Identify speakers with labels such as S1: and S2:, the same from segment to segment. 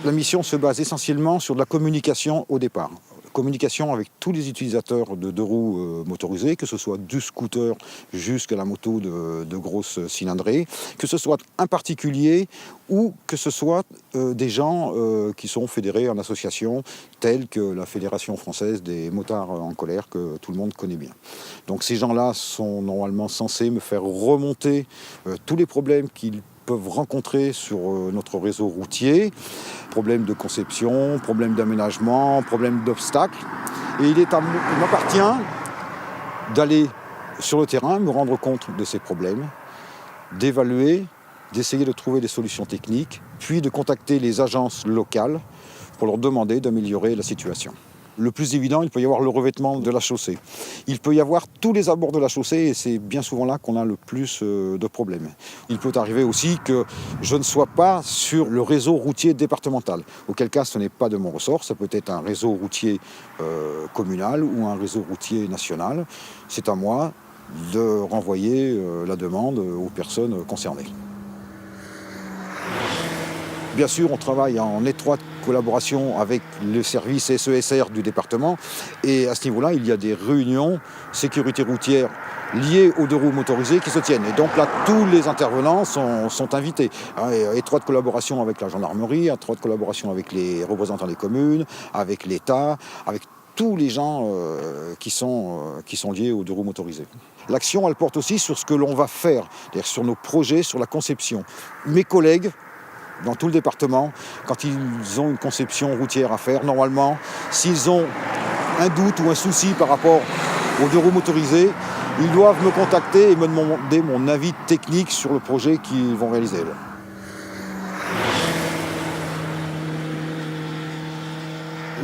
S1: La mission se base essentiellement sur de la communication au départ. Communication avec tous les utilisateurs de deux roues motorisées, que ce soit du scooter jusqu'à la moto de grosse cylindrée, que ce soit un particulier ou que ce soit des gens qui sont fédérés en association, telles que la Fédération française des motards en colère, que tout le monde connaît bien. Donc ces gens-là sont normalement censés me faire remonter tous les problèmes qu'ils peuvent rencontrer sur notre réseau routier, problèmes de conception, problèmes d'aménagement, problèmes d'obstacles. Et il m'appartient d'aller sur le terrain, me rendre compte de ces problèmes, d'évaluer, d'essayer de trouver des solutions techniques, puis de contacter les agences locales pour leur demander d'améliorer la situation. Le plus évident, il peut y avoir le revêtement de la chaussée. Il peut y avoir tous les abords de la chaussée et c'est bien souvent là qu'on a le plus de problèmes. Il peut arriver aussi que je ne sois pas sur le réseau routier départemental, auquel cas ce n'est pas de mon ressort, ça peut être un réseau routier communal ou un réseau routier national. C'est à moi de renvoyer la demande aux personnes concernées. Bien sûr, on travaille en étroite collaboration avec le service SESR du département et à ce niveau-là, il y a des réunions sécurité routière liées aux deux roues motorisées qui se tiennent. Et donc là, tous les intervenants sont invités. Étroite collaboration avec la gendarmerie, étroite collaboration avec les représentants des communes, avec l'État, avec tous les gens qui sont liés aux deux roues motorisées. L'action, elle porte aussi sur ce que l'on va faire, c'est-à-dire sur nos projets, sur la conception. Mes collègues, dans tout le département, quand ils ont une conception routière à faire, normalement, s'ils ont un doute ou un souci par rapport aux deux roues motorisées, ils doivent me contacter et me demander mon avis technique sur le projet qu'ils vont réaliser.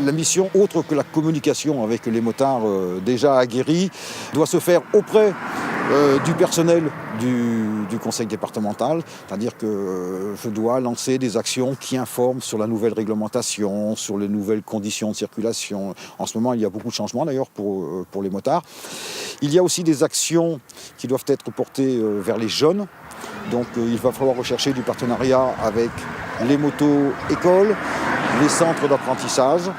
S1: La mission, autre que la communication avec les motards déjà aguerris, doit se faire auprès du personnel du conseil départemental, c'est-à-dire que je dois lancer des actions qui informent sur la nouvelle réglementation, sur les nouvelles conditions de circulation. En ce moment, il y a beaucoup de changements d'ailleurs pour les motards. Il y a aussi des actions qui doivent être portées vers les jeunes. Donc il va falloir rechercher du partenariat avec les motos-écoles, les centres d'apprentissage.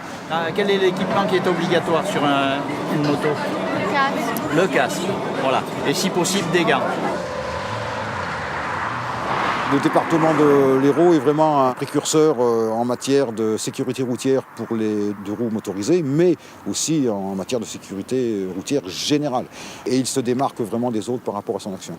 S2: Quel est l'équipement qui est obligatoire sur une moto ?
S3: Le casque.
S2: Le casque, voilà. Et si possible, des gants.
S1: Le département de l'Hérault est vraiment un précurseur en matière de sécurité routière pour les deux roues motorisées, mais aussi en matière de sécurité routière générale. Et il se démarque vraiment des autres par rapport à son action.